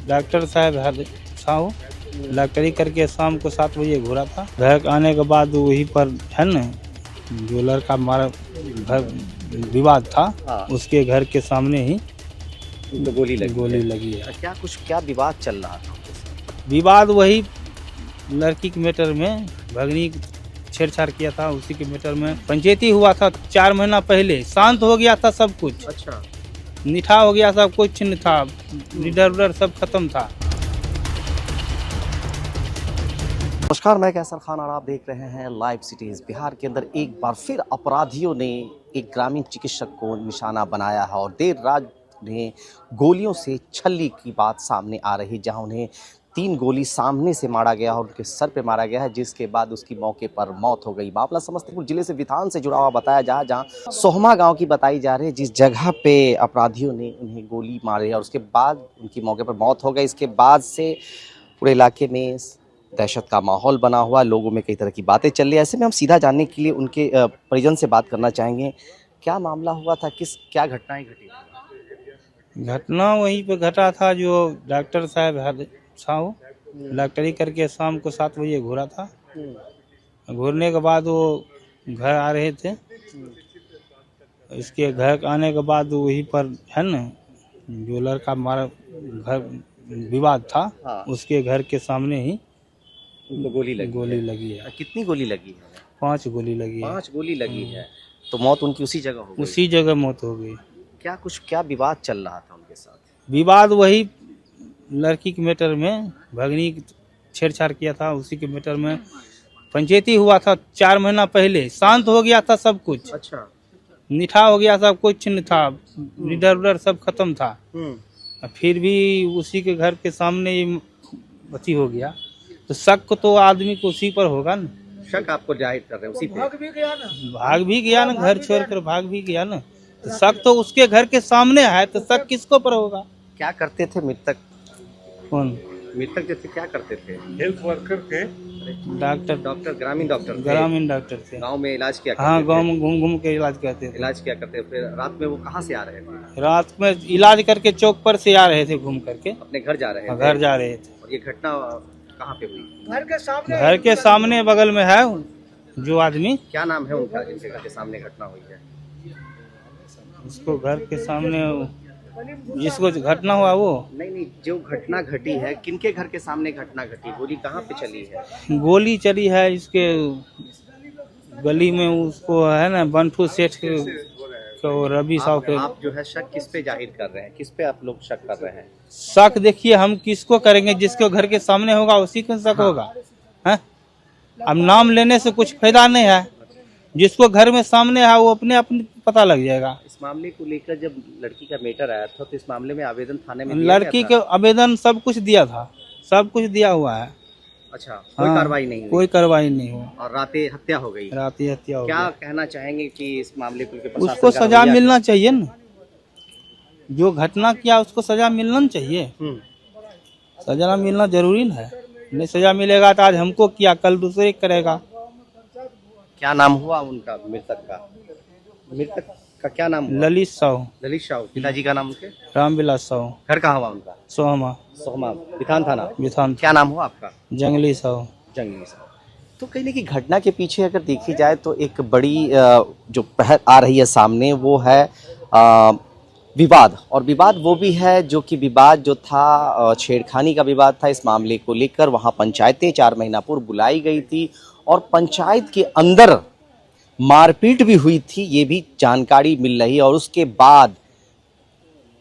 Doctor साहब साहू डॉक्टरी करके शाम को 7 बजे घूरा था। घर आने के बाद वहीं पर है न जो लड़का मारा घर विवाद था, हाँ। उसके घर के सामने ही तो गोली लगी है। क्या विवाद चल रहा था? विवाद वही लड़की के मैटर में, भगनी छेड़छाड़ किया था, उसी के मैटर में पंचायती हुआ था 4 महीना पहले। शांत हो गया था सब कुछ, अच्छा, निठा हो गया, सब कुछ नहीं था, लीडर उडर सब खत्म था। नमस्कार, मैं कैसर खान और आप देख रहे हैं लाइव सिटीज। बिहार के अंदर एक बार फिर अपराधियों ने एक ग्रामीण चिकित्सक को निशाना बनाया है और देर रात उन्हें गोलियों से छलनी की बात सामने आ रही, जहां उन्हें 3 गोली सामने से मारा गया और उनके सर पे मारा गया है, जिसके बाद उसकी मौके पर मौत हो गई। मामला समस्तीपुर जिले से विथान से जुड़ा हुआ बताया जहां सोहमा गांव की बताई जा रही है, जिस जगह पे अपराधियों ने उन्हें गोली मारी और उसके बाद उनकी मौके पर मौत हो गई। इसके बाद से पूरे इलाके में दहशत का माहौल बना हुआ, लोगों में कई तरह की बातें चल रही है। ऐसे में हम सीधा जानने के लिए उनके परिजन से बात करना चाहेंगे। क्या मामला हुआ था, क्या घटनाएं घटी? घटना वहीं पे घटा था जो डॉक्टर साहब साहू डॉक्टरी करके शाम को 7 बजे घूरा था। घूरने के बाद वो घर आ रहे थे। इसके घर आने के बाद वहीं पर है न जो लड़का मारा घर विवाद था, हाँ। उसके घर के सामने ही उनको गोली लगी है। कितनी गोली लगी है? 5 गोली लगी है। 5 गोली लगी है। तो मौत उनकी उसी जगह हो गई? उसी जगह मौत हो गई। क्या विवाद चल रहा था उनके साथ? विवाद वही लड़की के मैटर में, भगनी छेड़छाड़ किया था, उसी के मैटर में पंचायती हुआ था 4 महीना पहले। शांत हो गया था सब कुछ, अच्छा, निठा हो गया, सब कुछ नहीं था, लीडर उडर सब खत्म था। फिर भी उसी के घर के सामने ही अथी हो गया, तो शक तो आदमी को उसी पर होगा न। शक आपको जाहिर कर रहे हैं उसी पे? भाग भी गया ना, घर छोड़कर भाग भी गया ना, तो शक तो उसके घर के सामने है, तो शक किसको पर होगा? क्या करते थे मृतक? कौन मृतक जैसे क्या करते थे? हेल्थ वर्कर थे, डॉक्टर ग्रामीण डॉक्टर थे। गांव में इलाज किया हाँ, करते गांव थे? में घूम घूम के इलाज करते थे। इलाज किया करते थे। फिर रात में वो कहाँ से आ रहे थे? रात में इलाज करके चौक पर से आ रहे थे, घूम करके अपने घर जा रहे थे? घर जा रहे थे। और ये घटना कहाँ पे हुई? घर के सामने बगल में है जो आदमी। क्या नाम है उनका जिनके घर के सामने घटना हुई है? उसको घर के सामने जिसको घटना हुआ वो नहीं, जो घटना घटी है किनके घर के सामने घटना घटी? गोली कहाँ पे चली है? गोली चली है इसके गली में, उसको है ना बंठू सेठ को, रवि साहब के। आप जो है शक किस पे जाहिर कर रहे हैं? किस पे आप लोग शक कर रहे हैं? शक देखिए हम किसको करेंगे, जिसको घर के सामने होगा उसी को शक होगा। हैं? अब नाम लेने से कुछ फायदा नहीं है, जिसको घर में सामने है वो अपने पता लग जाएगा। इस मामले को लेकर जब लड़की का मैटर आया था तो इस मामले में आवेदन थाने में लड़की के आवेदन सब कुछ दिया था, सब कुछ दिया हुआ है। अच्छा, कोई कार्रवाई नहीं हुई? कोई कार्रवाई नहीं हुई और रातें हत्या हो गई? रातें हत्या हो क्या गई। कहना चाहेंगे कि इस मामले को लेकर प्रशासन उसको का सजा रवैया मिलना चाहिए ना, जो घटना किया उसको सजा मिलना चाहिए। सजा मिलना जरूरी है, नहीं सजा मिलेगा तो आज हमको किया, कल दूसरे करेगा। क्या नाम हुआ उनका मृतक का? मृतक का क्या नाम हुआ? ललित साहू। ललित साहू। पिताजी का नाम उनके? रामविलास साहू। घर कहाँ हुआ उनका? सोहमा विथान थाना। विथान। क्या नाम हुआ आपका? जंगली साहू। जंगली साहू। तो कहीं ना कहीं घटना के पीछे अगर देखी जाए तो एक बड़ी जो पहल आ रही है सामने, वो है विवाद। और विवाद वो भी है जो कि विवाद जो था छेड़खानी का विवाद था। इस मामले को लेकर वहाँ पंचायतें 4 महीना पूर्व बुलाई गई थी और पंचायत के अंदर मारपीट भी हुई थी, ये भी जानकारी मिल रही है। और उसके बाद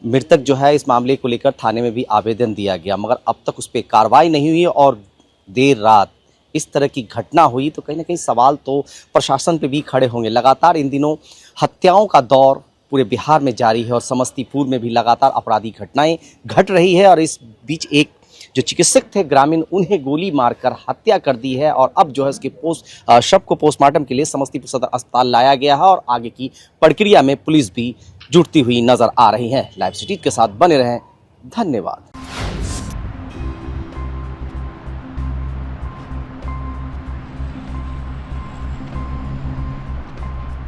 मृतक जो है इस मामले को लेकर थाने में भी आवेदन दिया गया, मगर अब तक उस पर कार्रवाई नहीं हुई और देर रात इस तरह की घटना हुई तो कहीं ना कहीं सवाल तो प्रशासन पे भी खड़े होंगे। लगातार इन दिनों हत्याओं का दौर पूरे बिहार में जारी है और समस्तीपुर में भी लगातार आपराधिक घटनाएं घट रही है। और इस बीच एक जो चिकित्सक थे ग्रामीण, उन्हें गोली मारकर हत्या कर दी है और अब जो है इसके शव को पोस्टमार्टम के लिए समस्तीपुर सदर अस्पताल लाया गया है और आगे की प्रक्रिया में पुलिस भी जुटती हुई नजर आ रही है। लाइव सिटी के साथ बने रहें, धन्यवाद।